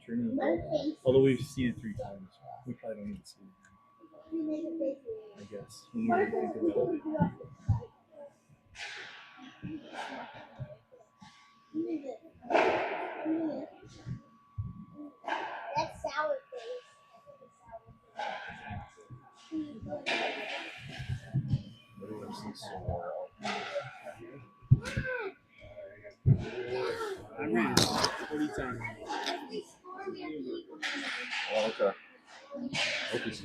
Germany. Although we've seen it 3 times, we probably don't need to see it. I guess when we think about it. That's sour face. Everyone's sore. I ran it 40 times. Oh, okay. Hope he's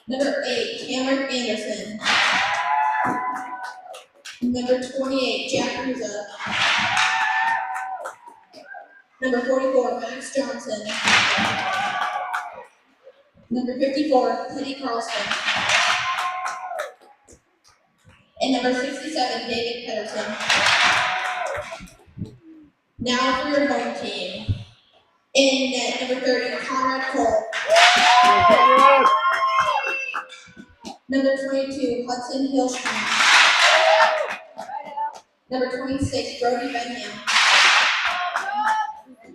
Number 8, Cameron Anderson. Number 28, Jack Ruza. Number 44, Max Johnson. Number 54, Teddy Carlson. And number 67, David Petterson. Now for your home team. In net, number 30, Conrad Cole. Number 22, Hudson Hillstrom. Number 26, Brody Benham.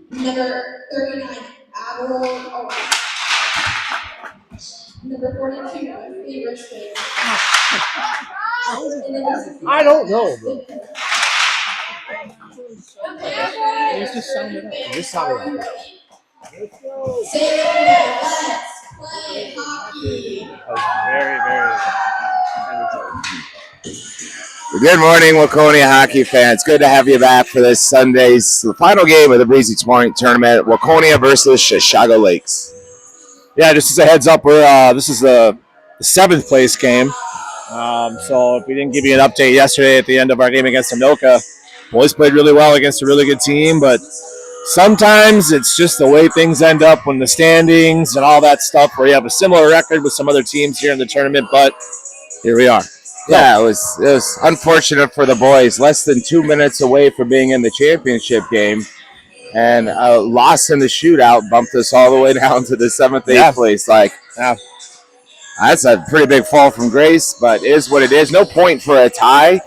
Number 39, Avril Owens. Number 42, Lee Richfield. I don't know, bro. It's just sounded up. This sounded like Say it now, let's play hockey. That was very, very Good morning, Waconia hockey fans. Good to have you back for this Sunday's the final game of the Breezy Tournament. Waconia versus Chisago Lakes. Yeah, just as a heads up, this is the 7th place game. So if we didn't give you an update yesterday at the end of our game against Anoka, boys played really well against a really good team, but sometimes it's just the way things end up when the standings and all that stuff, where you have a similar record with some other teams here in the tournament, but here we are. Yeah, it was unfortunate for the boys. Less than 2 minutes away from being in the championship game, and a loss in the shootout bumped us all the way down to the 7th, 8th place. That's a pretty big fall from grace, but it is what it is. No point for a tie,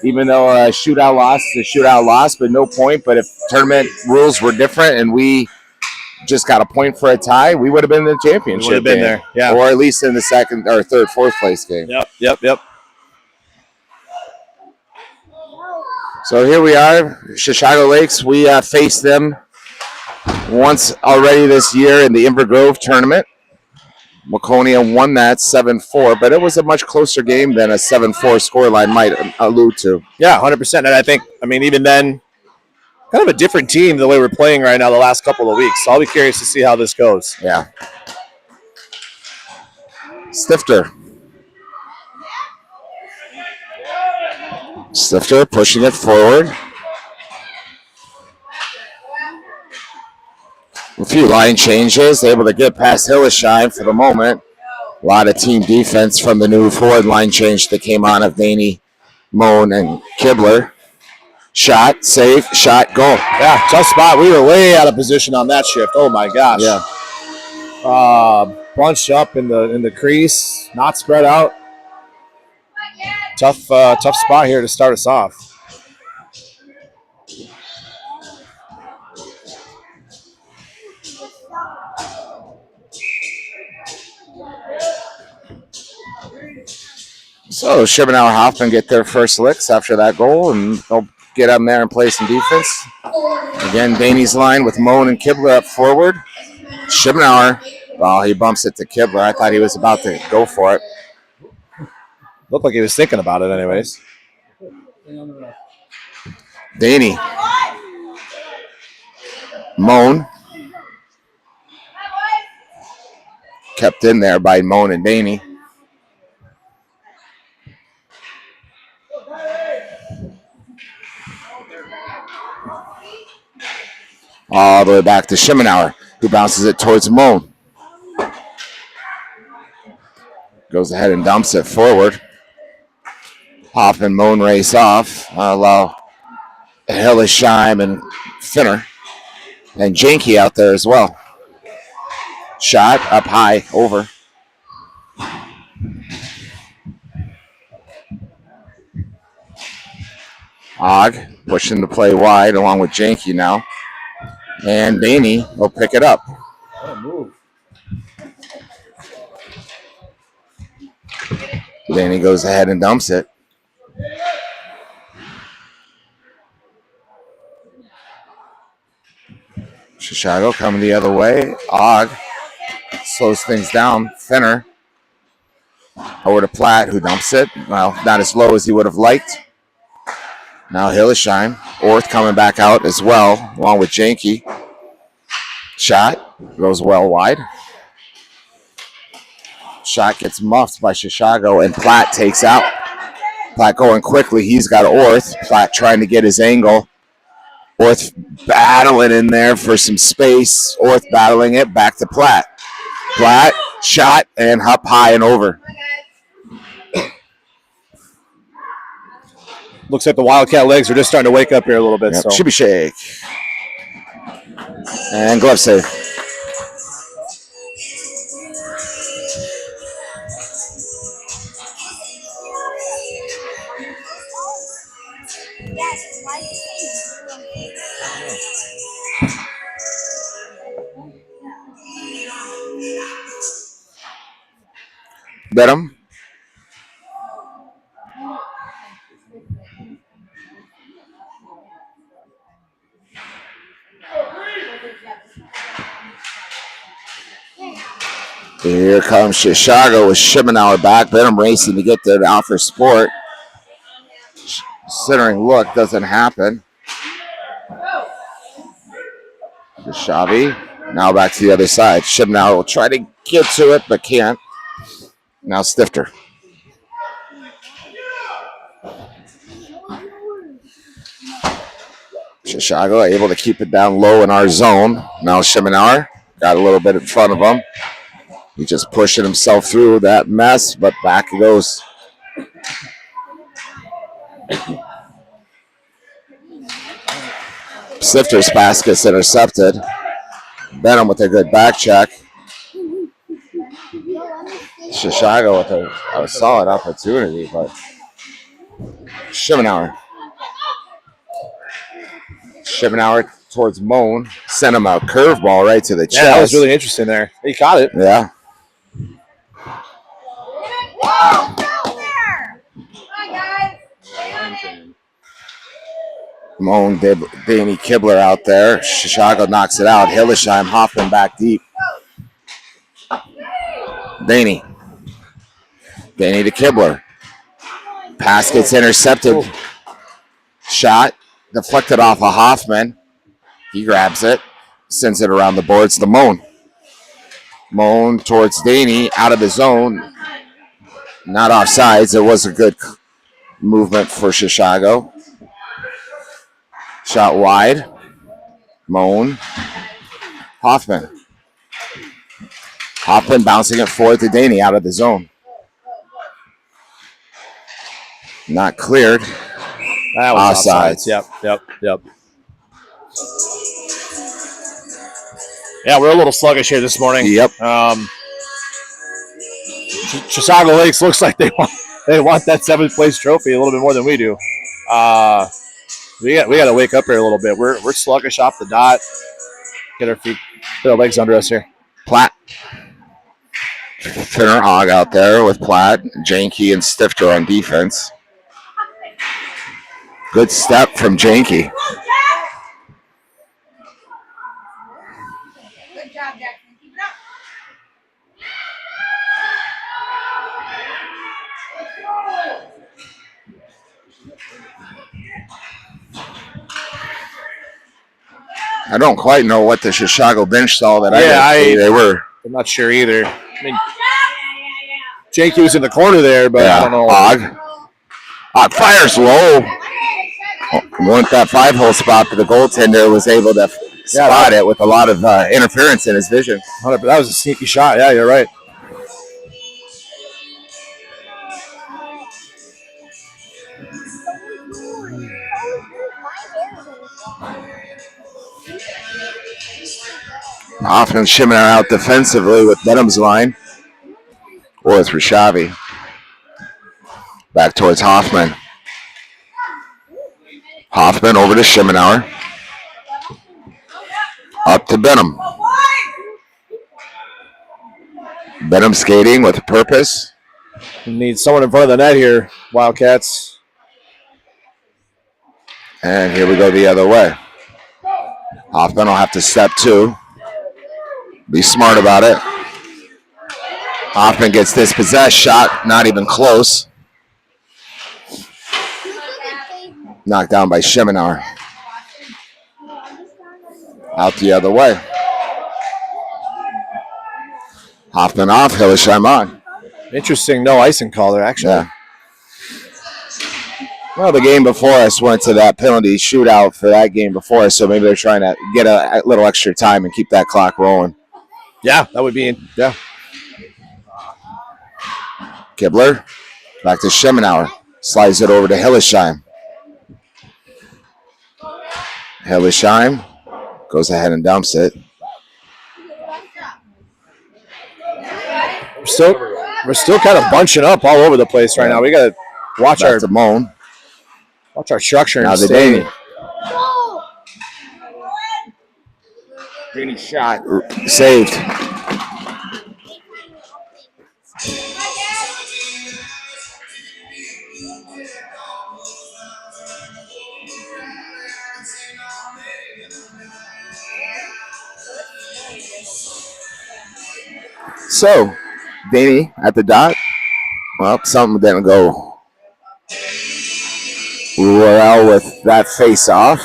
even though a shootout loss is a shootout loss, but no point. But if tournament rules were different and we just got a point for a tie, we would have been in the championship. Would have been there, yeah. Or at least in the 2nd or 3rd, 4th place game. Yep. So here we are, Chisago Lakes. We faced them once already this year in the Inver Grove tournament. Waconia won that 7-4, but it was a much closer game than a 7-4 scoreline might allude to. Yeah, 100%. And I think, even then, kind of a different team the way we're playing right now the last couple of weeks. So I'll be curious to see how this goes. Yeah. Stifter pushing it forward. A few line changes, able to get past Hillesheim for the moment. A lot of team defense from the new forward line change that came on of Daney, Moan, and Kibler. Shot, save, shot, goal. Yeah, tough spot. We were way out of position on that shift. Oh my gosh. Yeah. Bunched up in the crease, not spread out. Tough spot here to start us off. So Schimenauer Hoffman get their first licks after that goal, and they'll get them there and play some defense. Again, Daney's line with Moan and Kibler up forward. Schimenauer, he bumps it to Kibler. I thought he was about to go for it. Looked like he was thinking about it anyways. Daney. Moan. Kept in there by Moan and Daney. All the way back to Schimenauer, who bounces it towards Moan. Goes ahead and dumps it forward. Hoff and Moan race off. Allow Hillesheim and Finner. And Janke out there as well. Shot up high, over. Og pushing the play wide along with Janke now. And Daney will pick it up. What a move. Daney goes ahead and dumps it. Chisago coming the other way. Og slows things down. Finner over to Platt, who dumps it. Well, not as low as he would have liked. Now Hillesheim. Orth coming back out as well, along with Janke. Shot goes well wide. Shot gets muffed by Chisago, and Platt takes out. Platt going quickly. He's got Orth. Platt trying to get his angle. Orth battling in there for some space. Orth battling it back to Platt. Platt, shot, and up high and over. Looks like the Wildcat legs are just starting to wake up here a little bit. Yep. So Should be shake. And glove save. Benham. Here comes Chisago with Shimenauer back. Benham racing to get there to offer sport. Centering look doesn't happen. Shavi now back to the other side. Shimenauer will try to get to it but can't. Now Stifter. Chisago able to keep it down low in our zone. Now Shimenauer got a little bit in front of him. He's just pushing himself through that mess, but back he goes. Sifter's pass gets intercepted. Benham with a good back check. Chisago with a solid opportunity, but Shimenauer towards Moan. Sent him a curveball right to the chest. Yeah, that was really interesting there. He caught it. Yeah. Moan, Danny Kibler out there. Chisago knocks it out. Hillesheim, Hoffman back deep. Danny to Kibler. Pass gets intercepted. Shot deflected off of Hoffman. He grabs it, sends it around the boards to Moan. Moan towards Danny, out of the zone. Not offsides. It was a good movement for Chisago. Shot wide. Moan. Hoffman bouncing it forward to Danny, out of the zone. Not cleared. That was offsides. Yep. Yeah, we're a little sluggish here this morning. Yep. Chisago Lakes looks like they want that 7th place trophy a little bit more than we do. We got to wake up here a little bit. We're sluggish off the dot. Get our feet, put our legs under us here. Platt. Finner Hog out there with Platt, Janke, and Stifter on defense. Good step from Janke. Good job, Jackson. Keep it up. I don't quite know what the Chisago bench saw that they were. I'm not sure either. I mean, Janke was in the corner there, but I don't know. Hog fires low. Went that 5-hole spot, but the goaltender was able to spot it with a lot of interference in his vision. That was a sneaky shot. Yeah, you're right. Hoffman shimming out defensively with Benham's line. Or it's Rishavi. Back towards Hoffman. Hoffman over to Shimenauer. Up to Benham. Benham skating with a purpose. We need someone in front of the net here, Wildcats. And here we go the other way. Hoffman will have to step 2. Be smart about it. Hoffman gets dispossessed. Shot not even close. Knocked down by Shimenauer. Out the other way. Hoffman off. Hillesheim on. Interesting, no icing call there, actually. Yeah. Well, the game before us went to that penalty shootout for that game before us, so maybe they're trying to get a little extra time and keep that clock rolling. Yeah, that would be, yeah. Kibler, back to Schemenauer. Slides it over to Hillesheim. Hillesheim goes ahead and dumps it. We're still kind of bunching up all over the place right now. We got to watch Back to Moan. Watch our structure. Now the Danny. Danny shot. Saved. So, Danny at the dot. Well, something didn't go well with that face-off.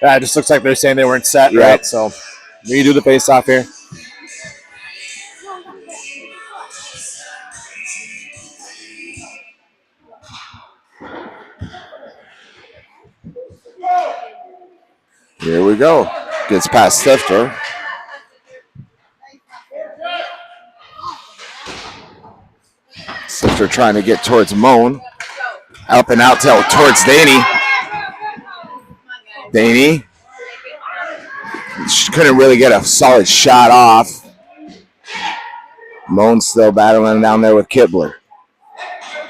Yeah, it just looks like they're saying they weren't set, Yep. right? So, redo the face-off here. Here we go. Gets past Stifter. Stifter trying to get towards Moan. Up and out towards Danny. Danny. She couldn't really get a solid shot off. Moan still battling down there with Kibler.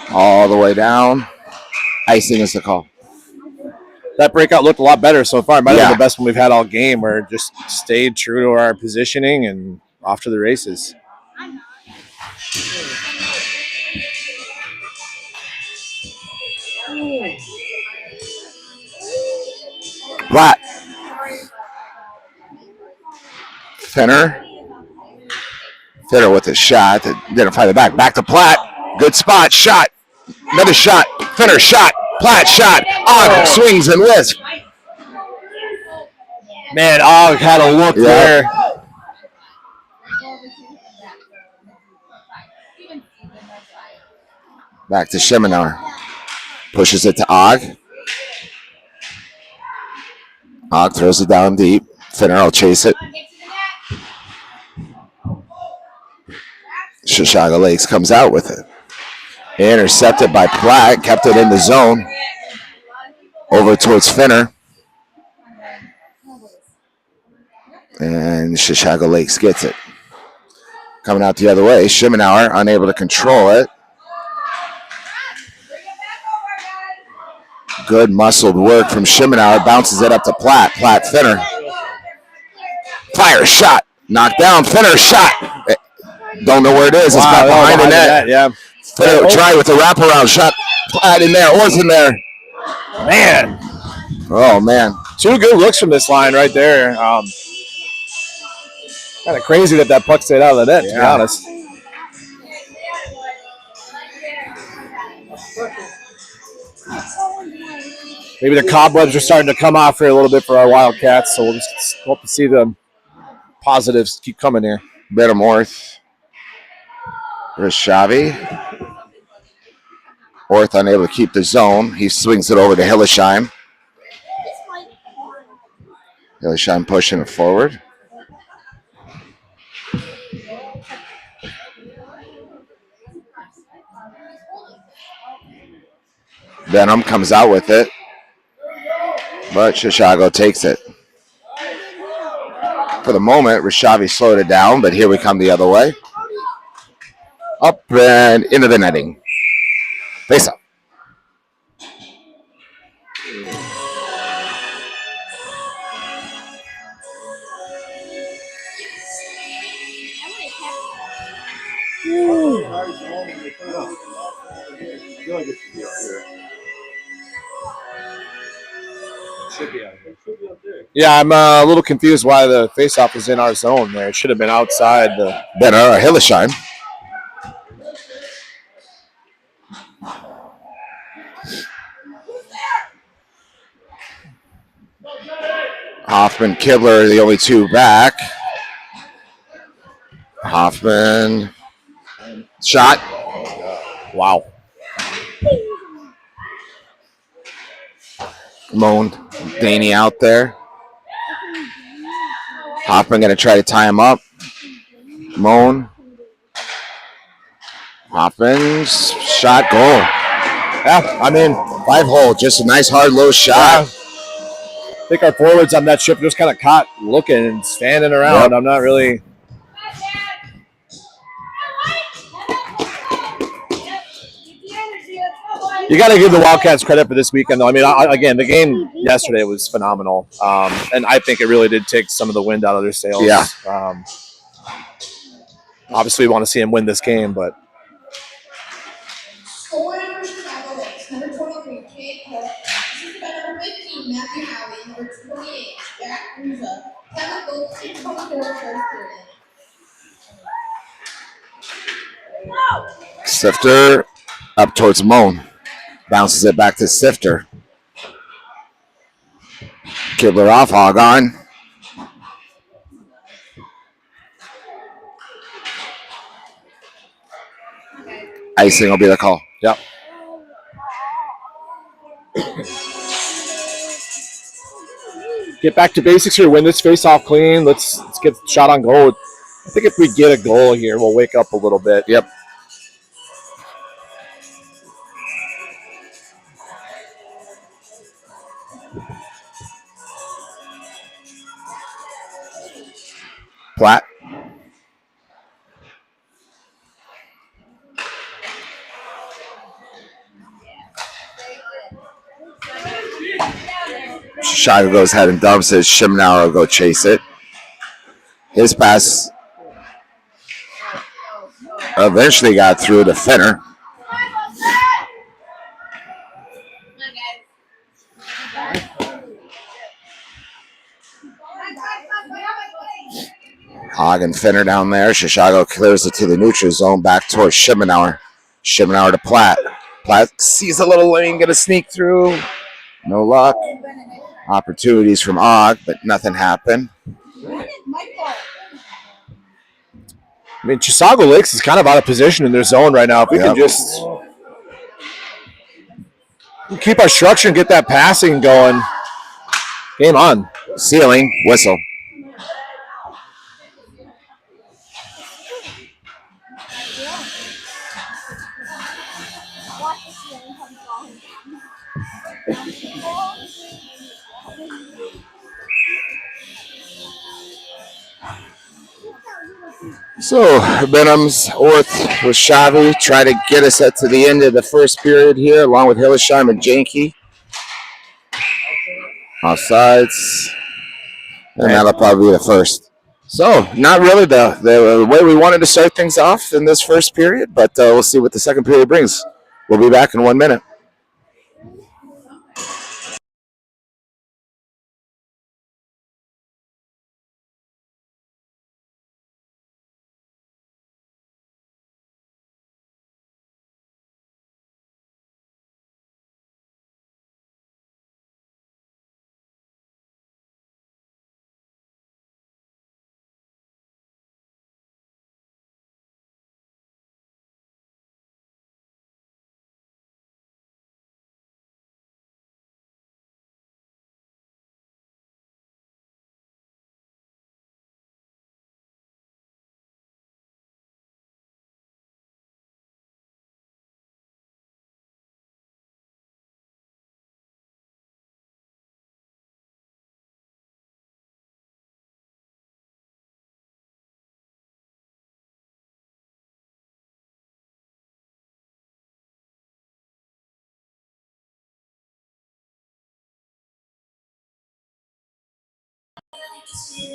All the way down. Icing is the call. That breakout looked a lot better so far. Might have been the best one we've had all game. We're just stayed true to our positioning and off to the races. Platt. Finner. Finner with a shot that didn't find it back. Back to Platt. Good spot. Shot. Another shot. Finner shot. Platt shot. Og swings and whisk. Man, Og had a look there. Back to Schemenauer. Pushes it to Og. Og throws it down deep. Finner will chase it. Chisago Lakes comes out with it. Intercepted by Platt. Kept it in the zone. Over towards Finner. And Chisago Lakes gets it. Coming out the other way. Schemenauer unable to control it. Good muscled work from Schemenauer. Bounces it up to Platt. Platt, Finner. Fire shot. Knocked down. Finner shot. Don't know where it is. It's back behind the net. Yeah. Finner try with the wraparound shot. Platt in there. Orr's in there. Man. Oh, man. Two good looks from this line right there. Kind of crazy that puck stayed out of the net, to be honest. Maybe the cobwebs are starting to come off here a little bit for our Wildcats, so we'll just hope to see the positives keep coming here. Bettermorth. Rishavi. Orth unable to keep the zone. He swings it over to Hillesheim. Hillesheim pushing it forward. Benham comes out with it. But Chisago takes it. For the moment, Rishavi slowed it down, but here we come the other way. Up and into the netting. Face up. Yeah, I'm a little confused why the faceoff is in our zone there. It should have been outside the. Benner, Hillesheim. Hoffman, Kibler are the only two back. Hoffman. Shot. Wow. Moan Daney out there. Hoffman going to try to tie him up. Moan. Hoffman's shot, goal. Yeah, I mean, 5-hole, just a nice hard low shot. Yeah. I think our forwards on that trip just kind of caught looking and standing around. Yep. I'm not really. You got to give the Wildcats credit for this weekend, though. I mean, again, the game yesterday was phenomenal, and I think it really did take some of the wind out of their sails. Yeah. Obviously, we want to see them win this game, but. Scoring for Chicago Lakes, number 23, Kate Cole. Assisted by number 15, Matthew Howie. Number 28, Jack Ruza. 7 goals, 6.4 first period. Sifter up towards Moan. Bounces it back to Sifter. Kibler off, Hog on. Icing will be the call. Yep. Get back to basics here. Win this face-off clean. Let's get the shot on goal. I think if we get a goal here, we'll wake up a little bit. Yep. Platt. Chisago goes ahead and dumps it. Shimnauer will go chase it. His pass eventually got through to Finner. Hog and Finner down there. Chisago clears it to the neutral zone back towards Shimnauer. Shimnauer to Platt. Platt sees a little lane, gonna sneak through. No luck. Opportunities from Og, but nothing happened. I mean, Chisago Lakes is kind of out of position in their zone right now. If we can just keep our structure and get that passing going, game on. Ceiling, whistle. So, Benham's Orth with Shavi try to get us up to the end of the first period here, along with Hillesheim and Janke. Offsides. And that'll probably be the first. So, not really the way we wanted to start things off in this first period, but we'll see what the second period brings. We'll be back in 1 minute.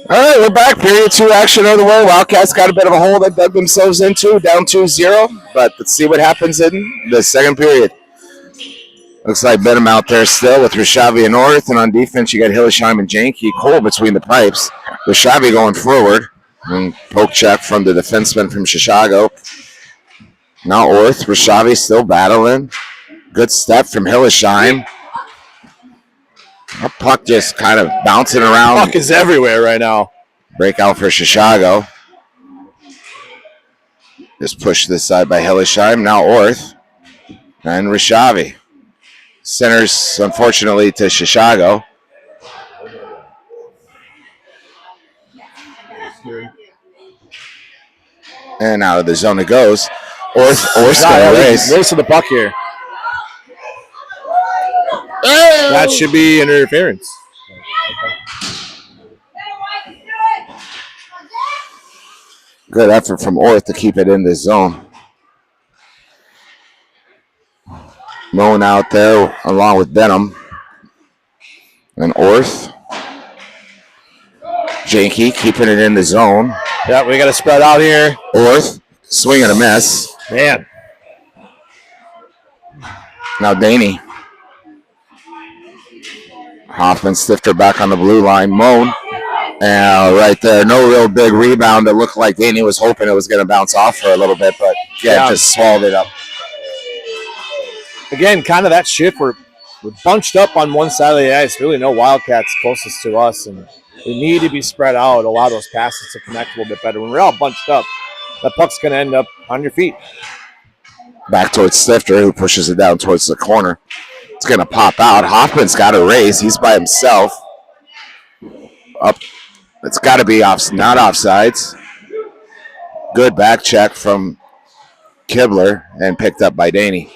All right, we're back. Period 2 action on the way. Wildcats got a bit of a hole they dug themselves into, down 2-0. But let's see what happens in the second period. Looks like Benham out there still with Rashavi and North. And on defense, you got Hillesheim and Janke. Cole between the pipes. Rashavi going forward. And poke check from the defenseman from Chisago. Now Orth. Rashavi still battling. Good step from Hillesheim. A puck just kind of bouncing around. Puck is everywhere right now. Breakout for Chisago. Just pushed to the side by Hillesheim. Now Orth. And Rishavi. Centers, unfortunately, to Chisago. And out of the zone it goes. Orth's going to race. Race to the puck here. That should be interference. Good effort from Orth to keep it in the zone. Moan out there along with Benham. And Orth. Janky keeping it in the zone. Yeah, we got to spread out here. Orth, swing and a miss. Man. Now Daney. Hoffman Stifter back on the blue line. Moan. And right there, no real big rebound. It looked like Daney was hoping it was going to bounce off for a little bit, but just swallowed it up. Again, kind of that shift. We're bunched up on one side of the ice. Really no Wildcats closest to us, and we need to be spread out, allow those passes to connect a little bit better. When we're all bunched up, that puck's going to end up on your feet. Back towards Stifter, who pushes it down towards the corner. It's going to pop out. Hoffman's got to raise. He's by himself. Up. It's got to be not offsides. Good back check from Kibler and picked up by Daney.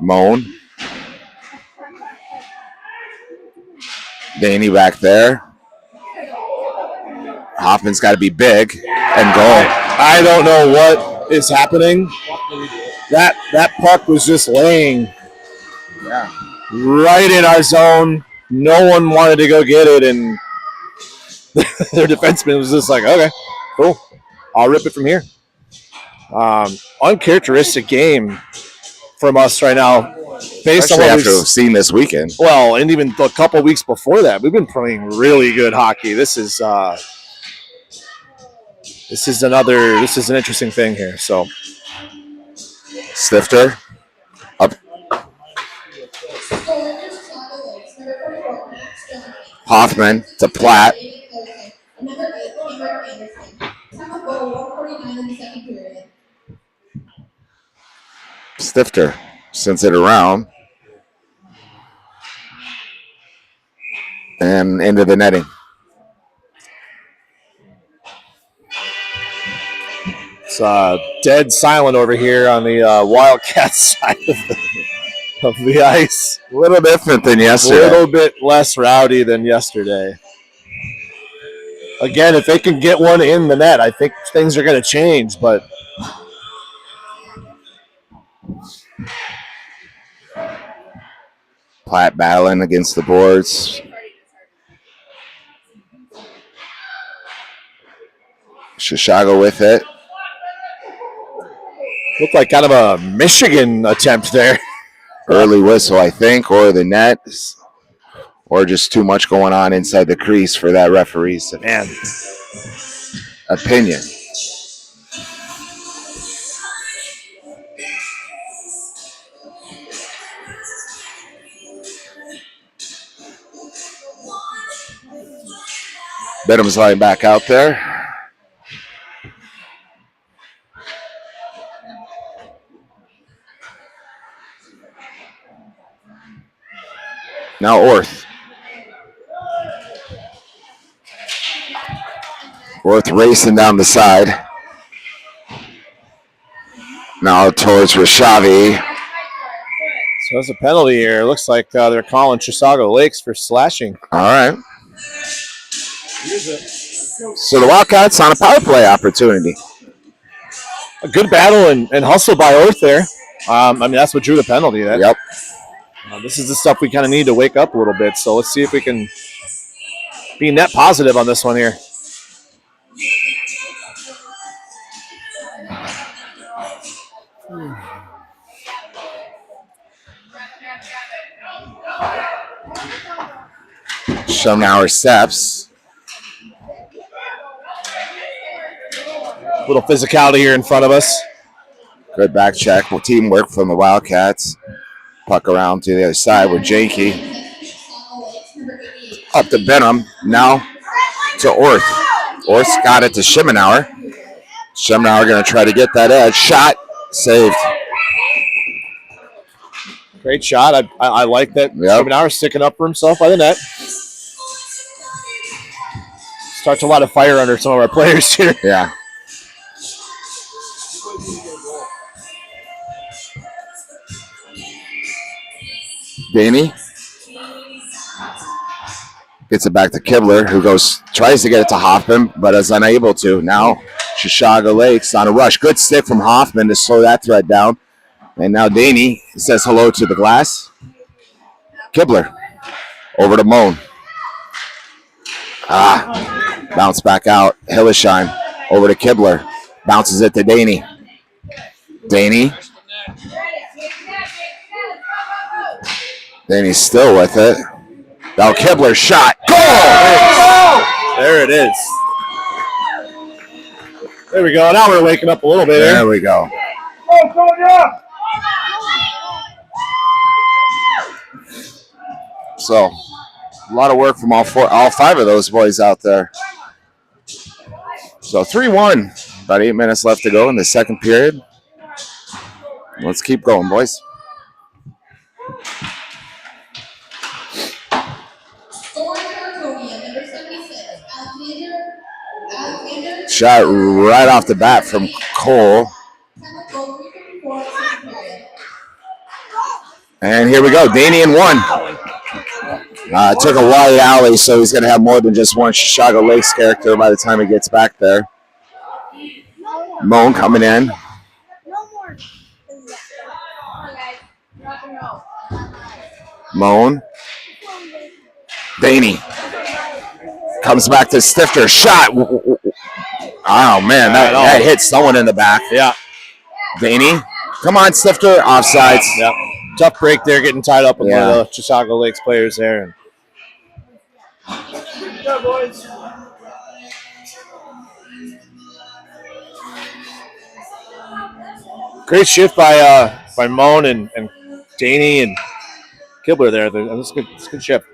Moan. Daney back there. Hoffman's got to be big and goal. I don't know what is happening. That puck was just laying right in our zone. No one wanted to go get it, and their defenseman was just like, okay, cool. I'll rip it from here. Uncharacteristic game from us right now. Based on what after we've seen this weekend. Well, and even a couple weeks before that, we've been playing really good hockey. This is an interesting thing here. So Stifter up. Hoffman to Platt. Stifter sends it around and into the netting. It's dead silent over here on the Wildcats side of the ice. A little different than yesterday. A little bit less rowdy than yesterday. Again, if they can get one in the net, I think things are going to change, but Platt battling against the boards. Chisago with it. Looked like kind of a Michigan attempt there. Early whistle, I think, or the net, or just too much going on inside the crease for that referee's opinion. Benham's lying back out there. Now Orth. Orth racing down the side. Now towards Rishavi. So there's a penalty here. It looks like they're calling Chisago Lakes for slashing. All right. So the Wildcats on a power play opportunity. A good battle and hustle by Orth there. That's what drew the penalty. Yep. This is the stuff we kind of need to wake up a little bit. So let's see if we can be net positive on this one here. Schoenauer steps. Little physicality here in front of us. Good back check. Well, teamwork from the Wildcats. Puck around to the other side with Janky. Up to Benham. Now to Orth. Orth's got it to Schoenauer. Schoenauer going to try to get that edge. Shot. Saved. Great shot. I like that. Yep. Schemenauer sticking up for himself by the net. Starts a lot of fire under some of our players here. Yeah. Danny gets it back to Kibler, who tries to get it to Hoffman, but is unable to. Now Chisago Lakes on a rush. Good stick from Hoffman to slow that threat down. And now Danny says hello to the glass. Kibler over to Moan. Bounce back out. Hillesheim over to Kibler. Bounces it to Danny. Danny's still with it. Now Kibler shot. Goal! There it is. There we go. Now we're waking up a little bit. There we go. So, a lot of work from all five of those boys out there. So 3-1. About 8 minutes left to go in the second period. Let's keep going, boys. Shot right off the bat from Cole. And here we go. Danny in one. Took a wide alley, so he's going to have more than just one Chisago Lakes character by the time he gets back there. Moan coming in. Moan. Danny. Comes back to Stifter. Shot. Oh, man. That hit someone in the back. Yeah. Danny. Come on, Stifter. Offsides. Yep. Tough break there, getting tied up with one of the Chisago Lakes players there. Yeah, boys. Great shift by Moan and Danny and Kibler there. That's good. It's a good shift.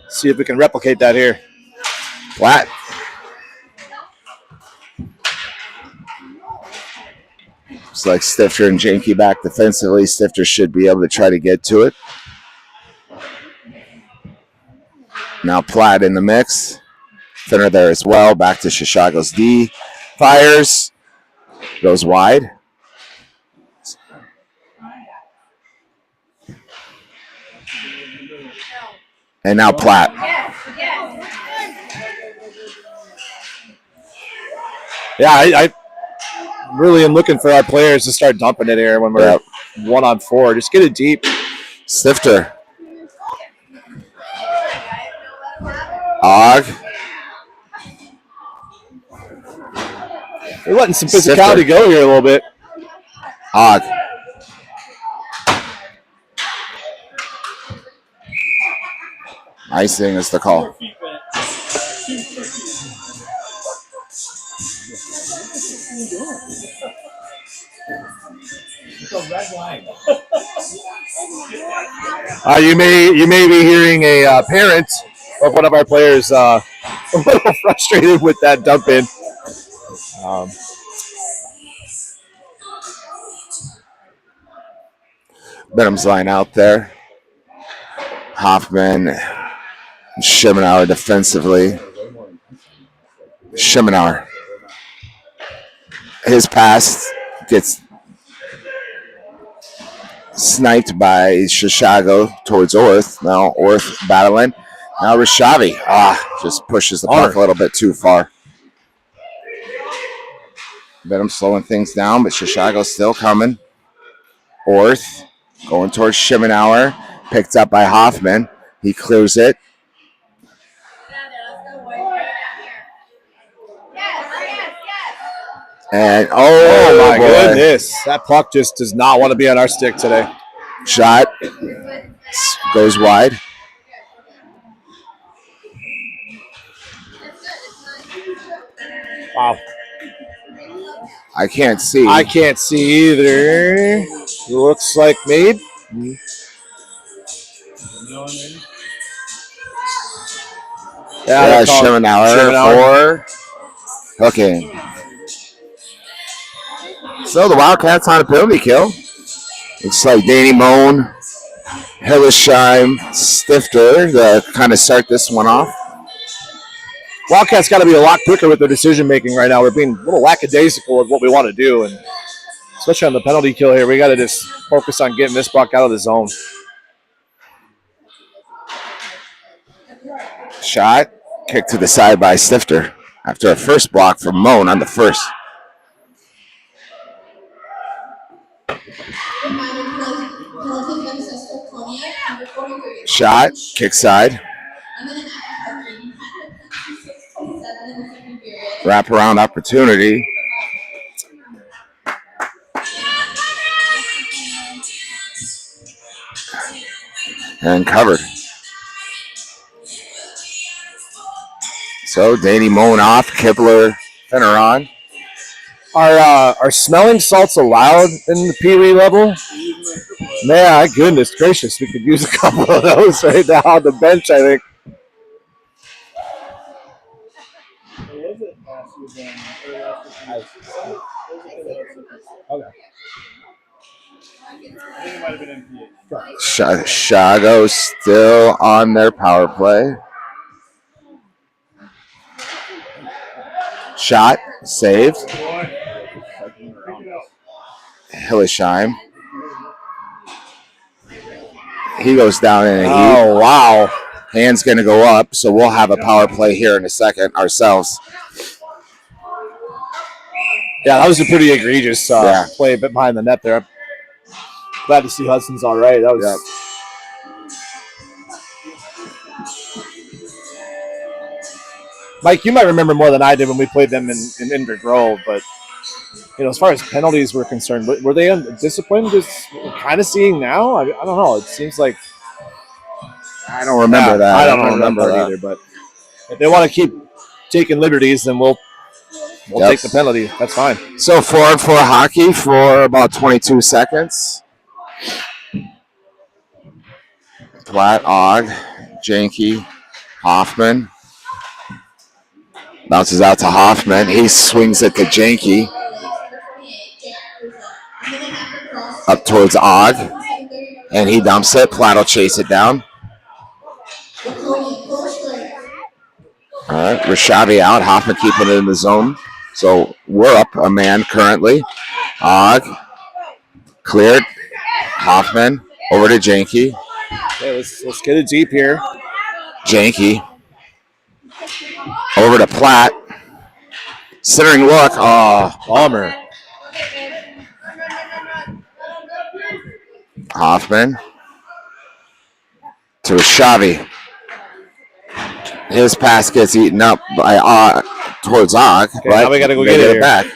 See if we can replicate that here. Flat. Looks like Stifter and Janke back defensively. Stifter should be able to try to get to it. Now Platt in the mix. Thinner there as well. Back to Chisago's D. Fires. Goes wide. And now Platt. Yeah, I really am looking for our players to start dumping it here when we're 1-on-4. Just get it deep. Stifter. Og. We're letting some physicality go here a little bit. Og. Icing is the call. You may be hearing a parent of one of our players a little frustrated with that dump in. Benham's line out there. Hoffman, Schemenauer defensively. Schemenauer. His pass gets sniped by Chisago towards Orth. Now Orth battling. Now Rashavi. Just pushes the puck a little bit too far. Benham slowing things down, but Chisago's still coming. Orth going towards Schemenauer. Picked up by Hoffman. He clears it. And oh my goodness, that puck just does not want to be on our stick today. Shot goes wide. Wow. I can't see. I can't see either. Looks like maybe. Yeah, Schemenauer for hooking. So the Wildcats on a penalty kill. Looks like Danny Moan Hillesheim Stifter to kind of start this one off. Wildcats got to be a lot quicker with their decision making right now. We're being a little lackadaisical with what we want to do, and especially on the penalty kill here, we got to just focus on getting this puck out of the zone. Shot, kick to the side by Stifter after a first block from Moan on the first. Shot, kick side. Wraparound opportunity. And covered. So Danny Moan off, Kibler, Finner on. Are smelling salts allowed in the Pee Wee level? Man, goodness gracious, we could use a couple of those right now on the bench, I think. Okay. I think it might have been MPH. Chisago still on their power play. Shot, saved. Hillesheim. He goes down in a heap. Oh, wow. Hand's going to go up, so we'll have a power play here in a second ourselves. Yeah, that was a pretty egregious play a bit behind the net there. I'm glad to see Hudson's all right. That was. Mike, you might remember more than I did when we played them in Inver Grove, but as far as penalties were concerned, were they undisciplined? Just kind of seeing now. I don't know. It seems like I don't remember that. I don't remember that either. But if they want to keep taking liberties, then we'll take the penalty. That's fine. So 4-on-4 hockey for about 22 seconds. Platt, Og, Janke, Hoffman. Bounces out to Hoffman. He swings it to Janke. Up towards Og. And he dumps it. Platt will chase it down. All right, Rashavi out. Hoffman keeping it in the zone. So we're up a man currently. Og. Cleared. Hoffman. Over to Janke. Okay, let's get it deep here. Janke. Over to Platt. Centering look. Oh, Palmer. Hoffman. To Rashavi. His pass gets eaten up by towards Og. Okay, now we got to go get it back.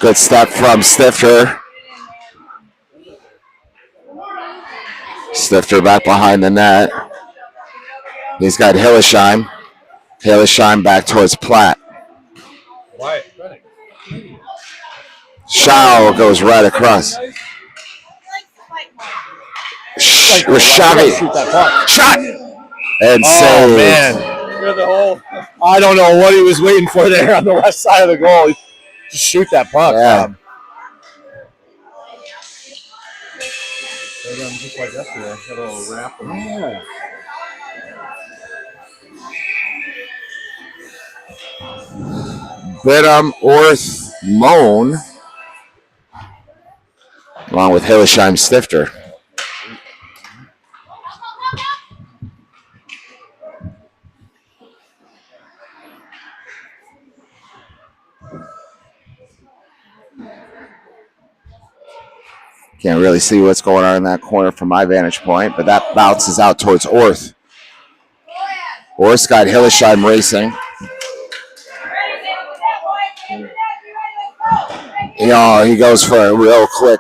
Good step from Stifter. Stifter back behind the net. He's got Hillesheim. Hillesheim back towards Platt. Shao goes right across. Rashavi. Shot. And saved. Man. I don't know what he was waiting for there on the left side of the goal. Just shoot that puck. Yeah. Just like yesterday, got a little wrap. Yeah. Bidham, Orth, Moan, along with Hillesheim Stifter. Can't really see what's going on in that corner from my vantage point, but that bounces out towards Orth. Orth's got Hillesheim racing. He goes for a real quick,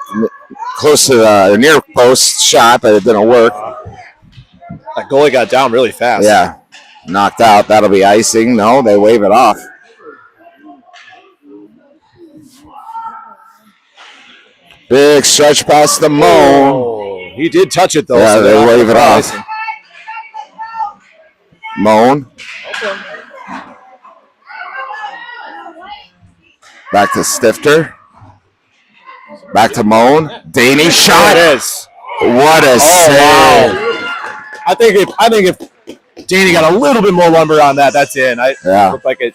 close to the near post shot, but it didn't work. That goalie got down really fast. Yeah, knocked out. That'll be icing. No, they wave it off. Big stretch past the Moan. Oh, he did touch it, though. Yeah, so they wave it off. Moan. Back to Stifter. Back to Moan. Daney shot. There it is. What a save. Wow. I think if Daney got a little bit more lumber on that, that's in. It looked like it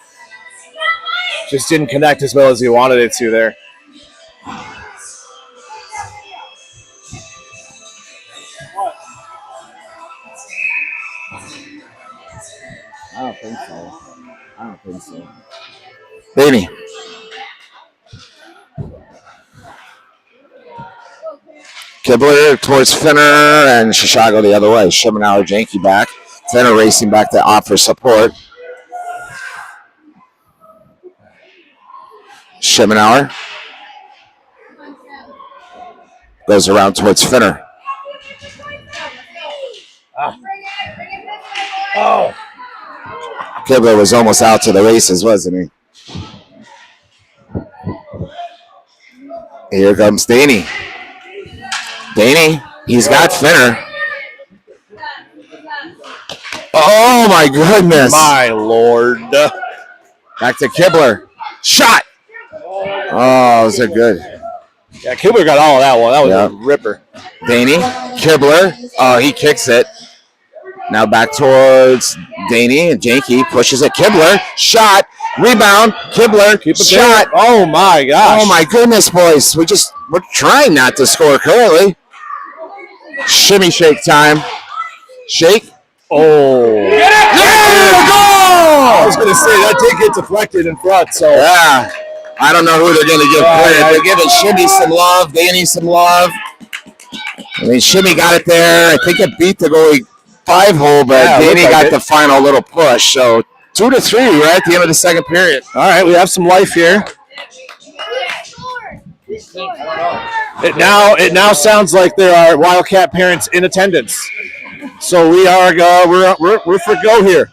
just didn't connect as well as he wanted it to there. I don't think so. Daney. Kibler towards Finner and Chisago the other way. Shimenauer, Janky back. Finner racing back to offer support. Shimenauer goes around towards Finner. Oh. Kibler was almost out to the races, wasn't he? Here comes Daney. Daney, he's got Finner. Oh my goodness. My Lord. Back to Kibler. Shot. Oh, is it good? Yeah, Kibler got all of that one. That was a ripper. Daney, Kibler. Oh, he kicks it. Now back towards Daney, and Janky pushes it. Kibler, shot, rebound, Kibler, shot. Oh my gosh. Oh my goodness, boys. We're trying not to score currently. Shimmy shake time. Shake. Oh. Yeah, goal! I was going to say, that did get deflected in front, so. Yeah. I don't know who they're going to give credit. They're giving Shimmy some love, Daney some love. I mean, Shimmy got it there. I think it beat the goalie 5-hole, but Daney got the final little push. So 2-3 right at the end of the second period. All right, we have some life here. It now sounds like there are Wildcat parents in attendance. So we are we're for go here.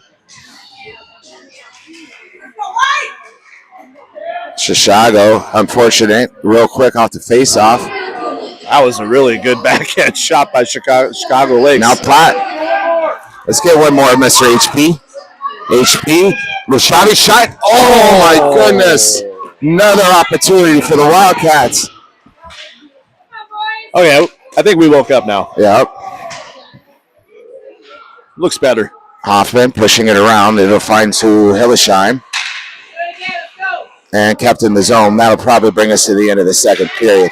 Chisago, unfortunate, real quick off the face-off. That was a really good backhand shot by Chicago Lakes. Now Platt. Let's get one more, Mr. HP. HP, Rashavi shot. Oh my goodness. Another opportunity for the Wildcats. Okay, I think we woke up now. Yep. Looks better. Hoffman pushing it around. It'll find to Hillesheim. And kept in the zone. That'll probably bring us to the end of the second period.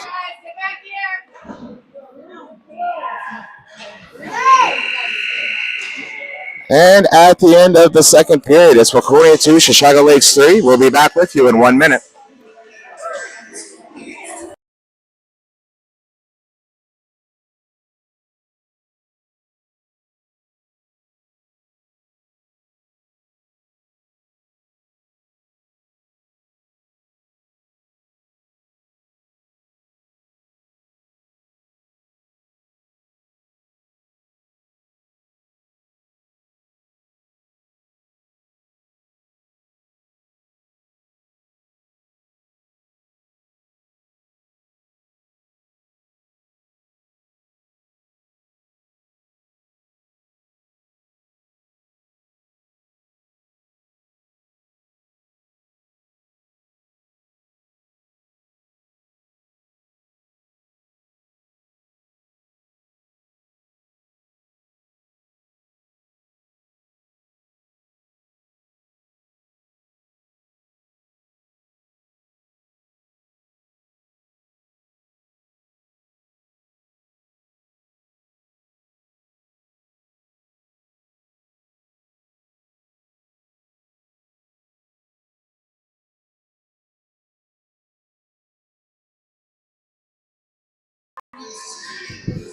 And at the end of the second period, it's Waconia 2, Chisago Lakes 3. We'll be back with you in 1 minute.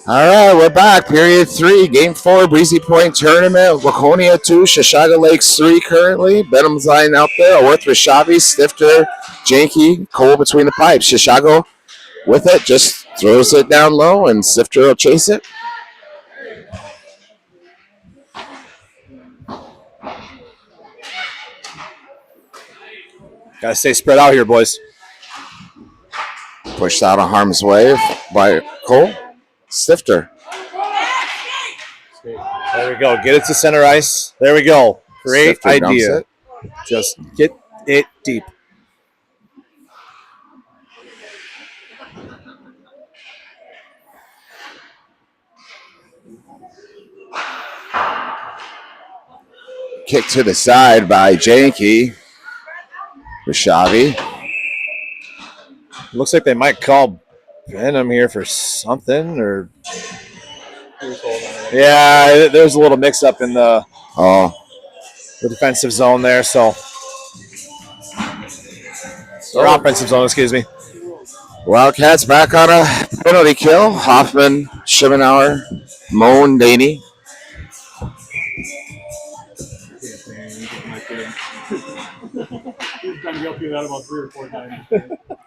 All right, we're back. Period 3, Game 4, Breezy Point Tournament. Waconia 2, Chisago Lakes 3 currently. Benham's line out there. Worth Rashavi, Stifter, Janky, Cole between the pipes. Chisago with it, just throws it down low, and Stifter will chase it. Gotta stay spread out here, boys. Pushed out of harm's way by Cole. Stifter. There we go. Get it to center ice. There we go. Great Stifter idea. Just get it deep. Kick to the side by Janky. Rashavi. Looks like they might call Venom here for something, or yeah, there's a little mix-up in the defensive zone there, so or offensive zone, excuse me. Wildcats back on a penalty kill. Hoffman, Schimenauer, Moan, Daney.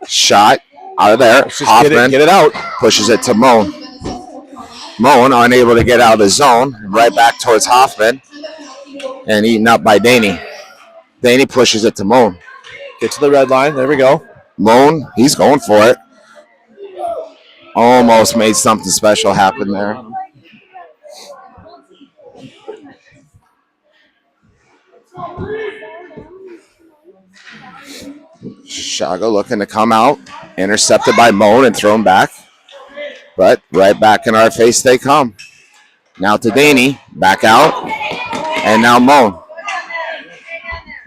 Shot out of there. Hoffman get it out. Pushes it to Moan. Moan unable to get out of the zone. Right back towards Hoffman. And eaten up by Daney. Daney pushes it to Moan. Get to the red line. There we go. Moan, he's going for it. Almost made something special happen there. Chisago looking to come out. Intercepted by Moan and thrown back. But right back in our face they come. Now to Daney. Back out. And now Moan.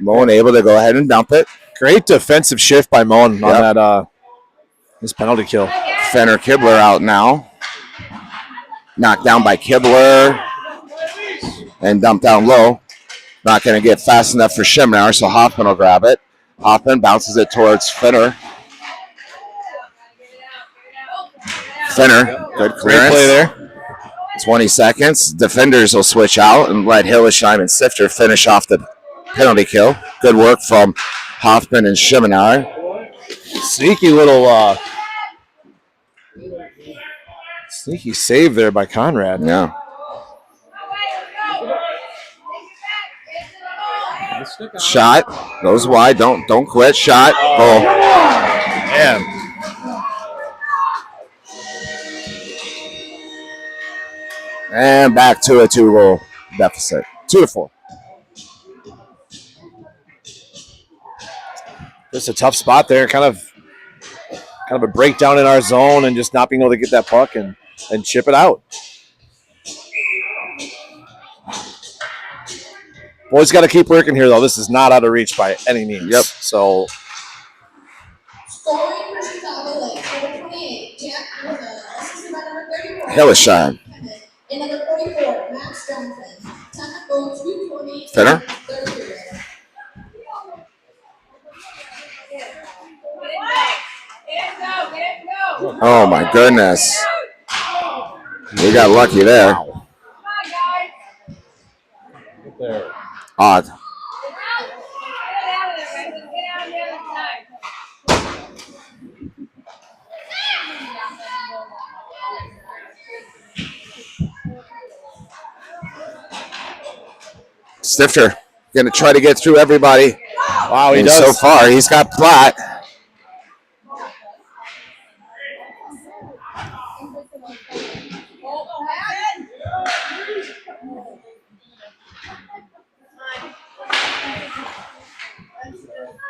Moan able to go ahead and dump it. Great defensive shift by Moan on that this penalty kill. Fenner Kibler out now. Knocked down by Kibler. And dumped down low. Not going to get fast enough for Schimenauer, so Hoffman will grab it. Hoffman bounces it towards Fenner. Fenner, good clearance. Great play there. 20 seconds. Defenders will switch out and let Hillesheim and Sifter finish off the penalty kill. Good work from Hoffman and Schimenauer. Sneaky little sneaky save there by Conrad. Yeah. Shot goes wide. Don't quit. Shot. Goal. Man. And back to a 2-goal deficit. 2-4. Just a tough spot there. Kind of a breakdown in our zone and just not being able to get that puck and chip it out. Boys got to keep working here, though. This is not out of reach by any means. Yep. So. Scoring for Chisago Lake, number 28, Jack Ruza, assisted by number 34. Hillesheim. And number 44, Max Johnson. Time of goal 2:20. Fenner. Third period. Oh, my goodness. We got lucky there. Odd. Stifter going to try to get through everybody. Wow, he and does. So far, he's got Platt.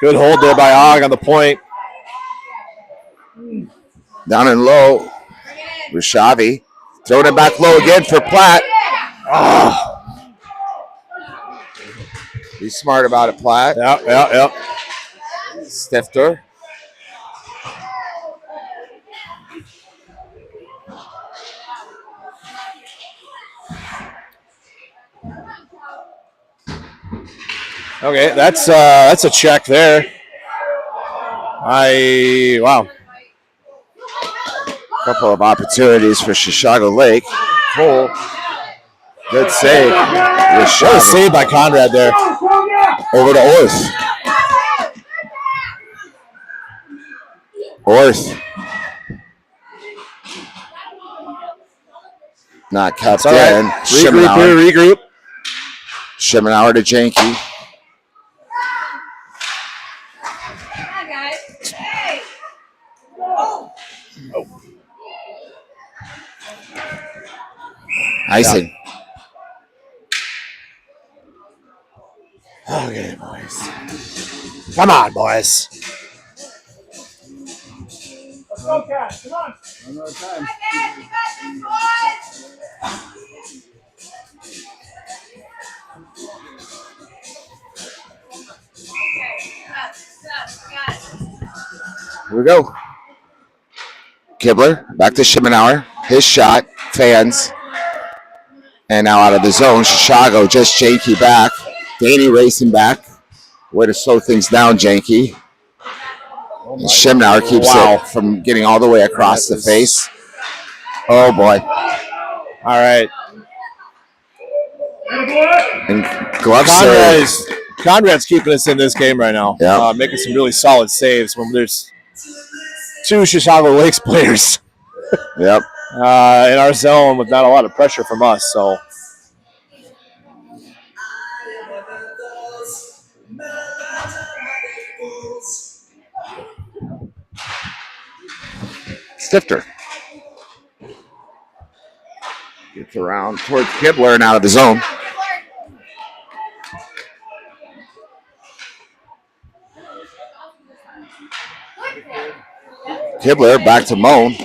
Good hold there by Og on the point. Down and low. Rashavi. Throwing it back low again for Platt. Oh. Be smart about it, Platt. Yep. Stifter. Okay, that's a check there. Wow. Couple of opportunities for Chisago Lake. Cole. Good save. What a save by Conrad there. Over to Orth. Orth. Not kept in. Regroup. Schimenauer to Janky. Icing. Okay, boys. Come on, boys. Let's go, Cat. Come on. One more time. Here we go. Kibler back to Shimenauer. His shot. Fans. And now out of the zone. Chisago just janky back. Danny racing back. Way to slow things down, janky. And Shimenauer keeps it from getting all the way across the face. Oh, boy. All right. And glove save. Conrad's keeping us in this game right now. Yeah. Making some really solid saves when there's two Chisago Lakes players. Yep. In our zone with not a lot of pressure from us. So. Stifter gets around towards Kibler and out of the zone. Kibler back to Moan.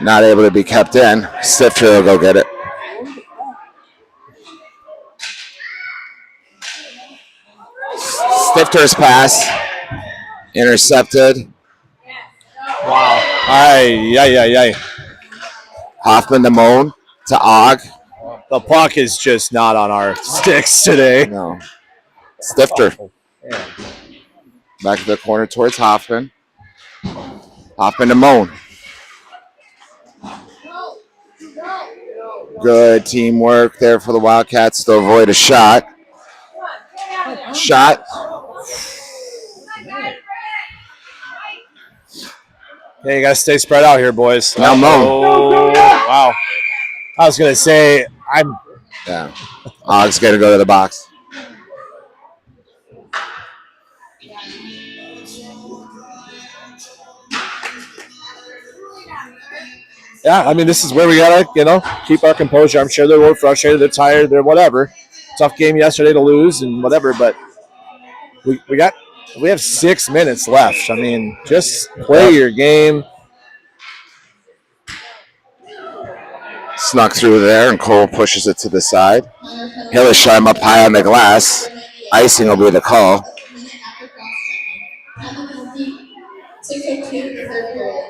Not able to be kept in. Stifter will go get it. Stifter's pass intercepted. Wow. Aye. Hoffman to Moan to Og. The puck is just not on our sticks today. No. Stifter. Back to the corner towards Hoffman. Hoffman to Moan. Good teamwork there for the Wildcats to avoid a shot. Shot. Yeah, you got to stay spread out here, boys. Now Moan. Oh, wow. I was going to say, Yeah. Og's got to go to the box. Yeah, I mean, this is where we got to, keep our composure. I'm sure they're a little frustrated, they're tired, they're whatever. Tough game yesterday to lose and whatever, but we have 6 minutes left. I mean, just play your game. Snuck through there, and Cole pushes it to the side. Hillesheim up high on the glass. Icing will be the call. 6:02 third period.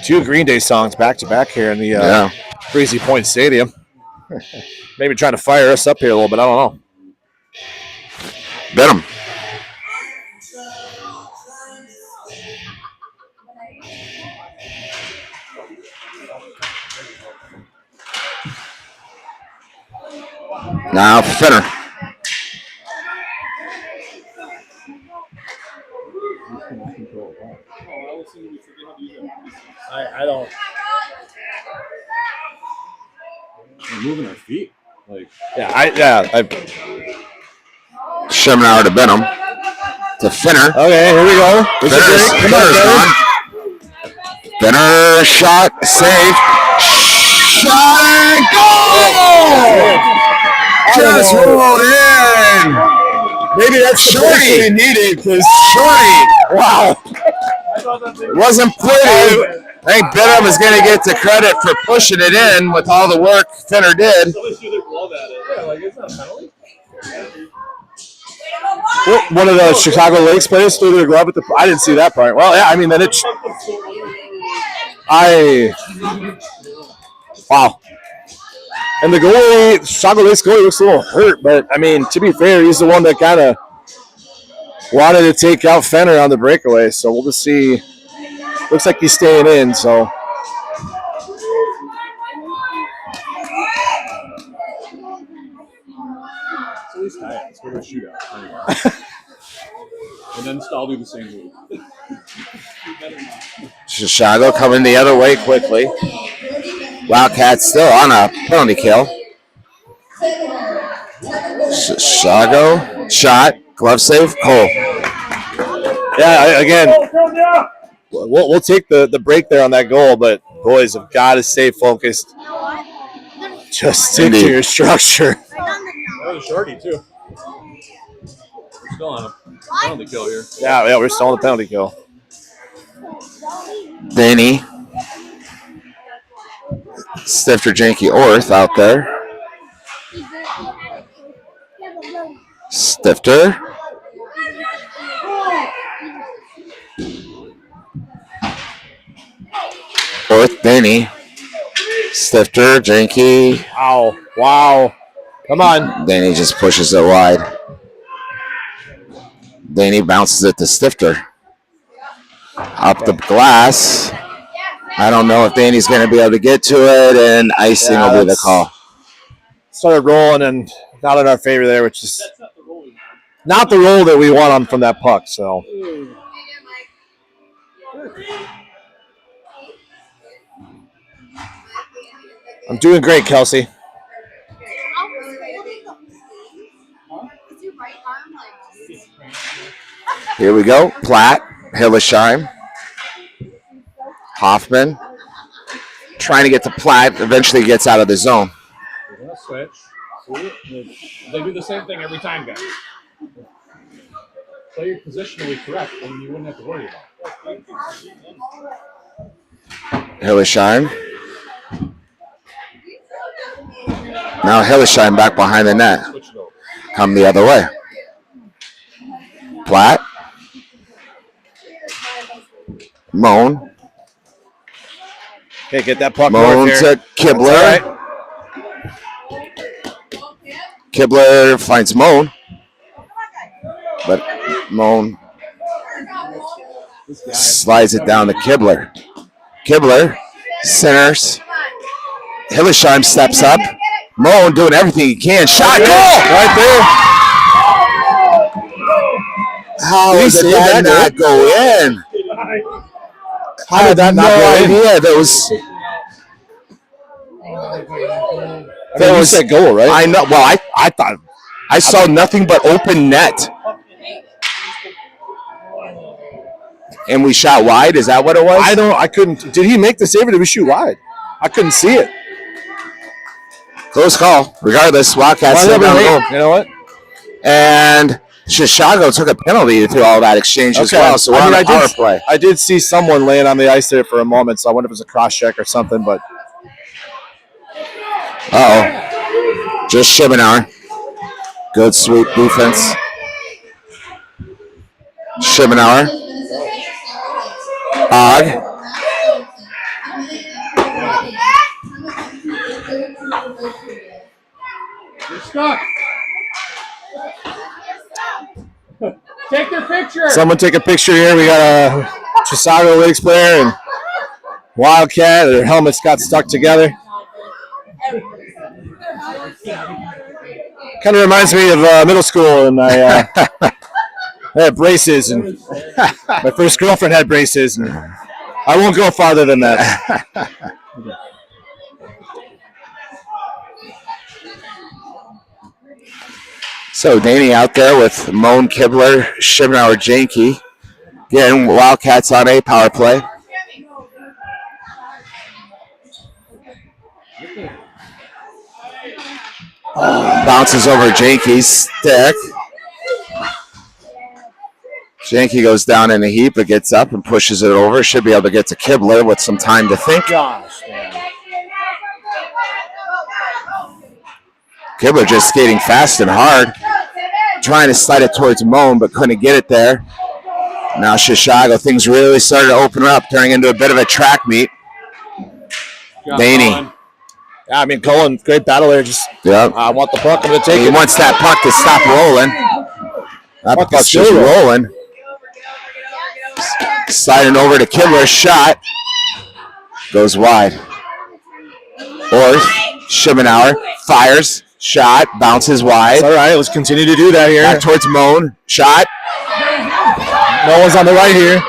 Two Green Day songs back-to-back here in the Breezy Point Stadium. Maybe trying to fire us up here a little bit. I don't know. Benham. Now Finner. I don't. We're moving our feet. Shimenauer to Benham. To Finner. Okay, here we go. Finner's gone. Finner shot, save. Shot and goal! Just rolled in. Maybe that's Shorty. we needed because Shorty. Wow. Wasn't pretty. I think Benham is going to get the credit for pushing it in with all the work Finner did. one of the Chisago Lakes players threw their glove at the. I didn't see that part. Well, yeah, I mean then it's. Wow. And the goalie, Chisago Lakes goalie, looks a little hurt, but I mean, to be fair, he's the one that kind of wanted to take out Fenner on the breakaway. So we'll just see. Looks like he's staying in. So. Let's go to a shootout. And then I'll do the same move. Chisago coming the other way quickly. Wildcats still on a penalty kill. Chisago shot, glove save, Cole. Yeah, again, we'll take the break there on that goal, but boys have got to stay focused. Just stick to your structure. That was a shorty, too. We're still on a penalty kill here. Yeah, we're still on the penalty kill. Danny Stifter, Janky, Orth out there. Stifter. Orth, Danny. Stifter, Janky. Wow. Wow. Come on. Danny just pushes it wide. Danny bounces it to Stifter. Up the glass. I don't know if Danny's going to be able to get to it, and icing will be the call. Started rolling and not in our favor there, which is not the roll that we want on from that puck. So I'm doing great, Kelsey. Here we go. Platt, Hillesheim, Hoffman. Trying to get to Platt. Eventually gets out of the zone. They're going to switch. See? They do the same thing every time, guys. Play your positionally correct, and you wouldn't have to worry about it. Hillesheim. Now Hillesheim back behind the net. Come the other way. Platt. Moan. Okay, get that puck Moan north here. to Kibler. Right. Kibler finds Moan. But Moan slides it down to Kibler. Kibler centers. Hillesheim steps up. Moan doing everything he can. Shot, goal! Right there. How did that not go in? How did that not go in? Idea. That was a goal, right? I know. Well, I thought I saw nothing but open net. And we shot wide. Is that what it was? I couldn't. Did he make the save or did we shoot wide? I couldn't see it. Close call. Regardless, Wildcats still down goal. You know what? And Chisago took a penalty through all that exchange as well. So we're on a power play. I did see someone laying on the ice there for a moment, so I wonder if it was a cross check or something. But just Shibenauer. Good sweep defense. Shibenauer. Odd. You're stuck. Take their picture. Someone take a picture here. We got a Chisago Lakes player and Wildcat. Their helmets got stuck together. Kind of reminds me of middle school, and I had braces, and my first girlfriend had braces, and I won't go farther than that. So Danny out there with Moan, Kibler, Shibenauer, Janky. Again, Wildcats on a power play. Bounces over Janky's stick. Janky goes down in a heap, but gets up and pushes it over. Should be able to get to Kibler with some time to think. Kibler just skating fast and hard. Trying to slide it towards Moan, but couldn't get it there. Now Chisago, things really started to open up, turning into a bit of a track meet. Danny. Yeah, I mean, Cullen, great battle there. Just, I want the puck. I'm going to take it. He wants that puck to stop rolling. That puck's just rolling. Sliding over to Kibler. Shot. Goes wide. Orth. Shibenauer. Fires. Shot. Bounces wide. All right, let's continue to do that here. Back towards Moan. Shot. No one's on the right here.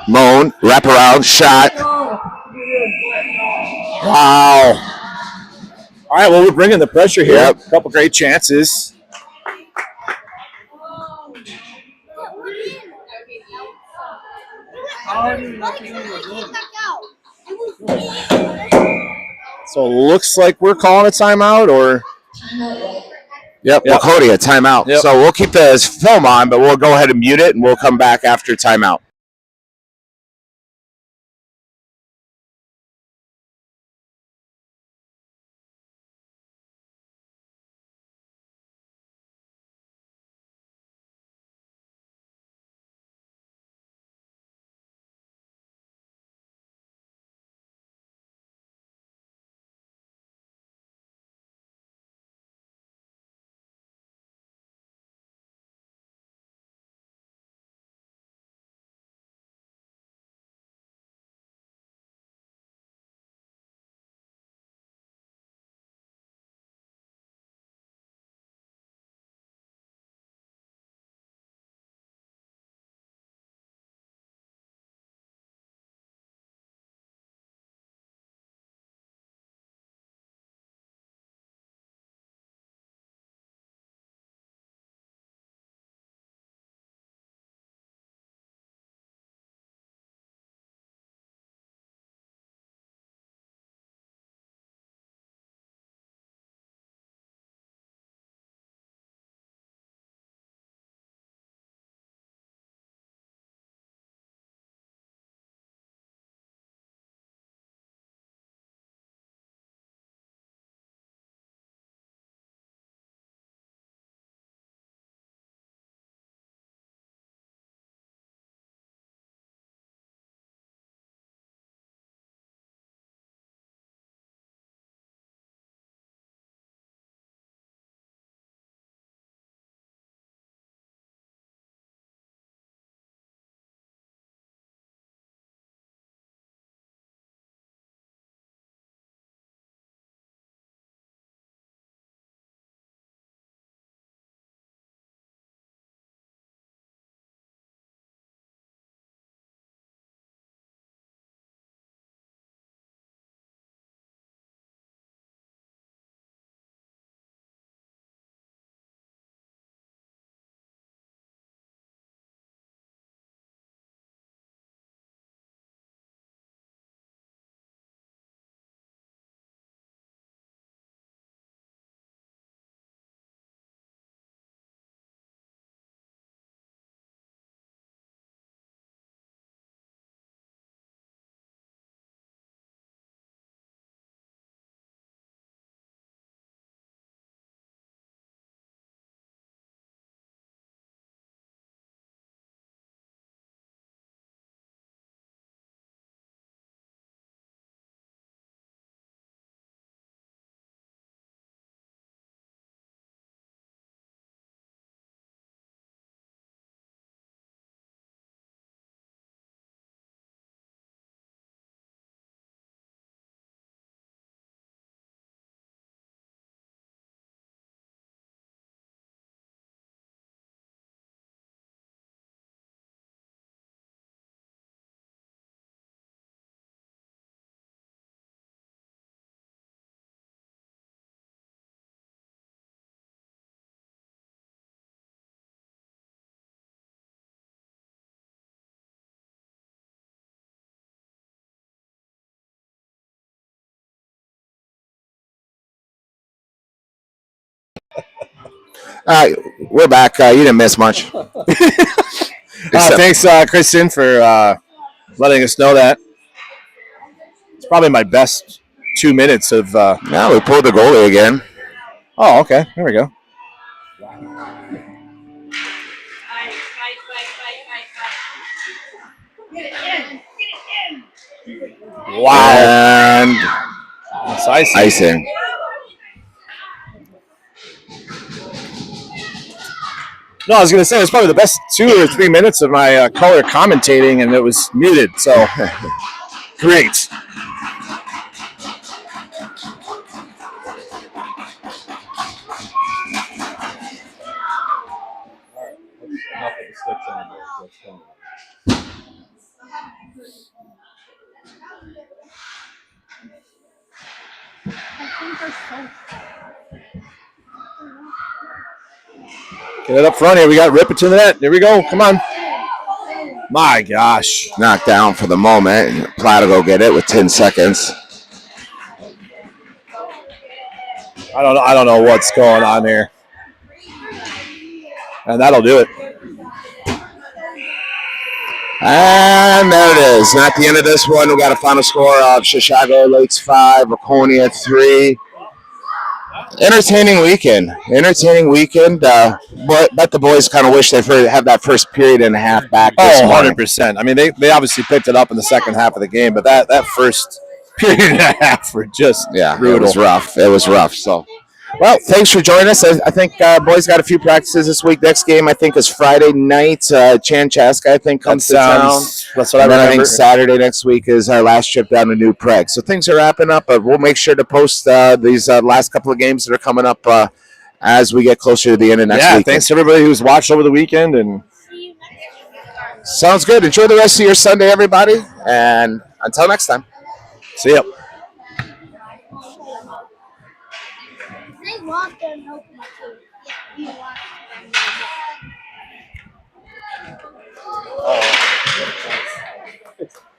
Moan, wraparound, shot. Wow. All right, well, we're bringing the pressure here. Yep. A couple great chances. So it looks like we're calling a timeout, or? Yep. Waconia, timeout. Yep. So we'll keep the film on, but we'll go ahead and mute it, and we'll come back after timeout. We're back. You didn't miss much. Thanks, Kristen, for letting us know that. It's probably my best 2 minutes of. Now we pulled the goalie again. Oh, okay. There we go. Wow. And That's icing. icing. No, I was going to say it was probably the best 2 or 3 minutes of my color commentating, and it was muted. So great. Not put the sticks anymore. That's fine. Get it up front here. We got rip it to the net. Here we go. Come on. My gosh. Knocked down for the moment. Platt will go get it with 10 seconds. I don't know what's going on here. And that'll do it. And there it is. At the end of this one, we got a final score of Chisago Lakes 5, Waconia 3. Entertaining weekend. But the boys kind of wish they'd have that first period and a half back this morning. 100%. I mean, they obviously picked it up in the second half of the game, but that first period and a half were just brutal. It was rough. So, well, thanks for joining us. I think boys got a few practices this week. Next game, I think, is Friday night. Chan Chaska, I think, comes to town. That's what I remember. I think Saturday next week is our last trip down to New Prague. So things are wrapping up, but we'll make sure to post these last couple of games that are coming up as we get closer to the end of next week. Thanks to everybody who's watched over the weekend. And sounds good. Enjoy the rest of your Sunday, everybody. And until next time. See ya. They walked and opened my food. Yeah, you walked.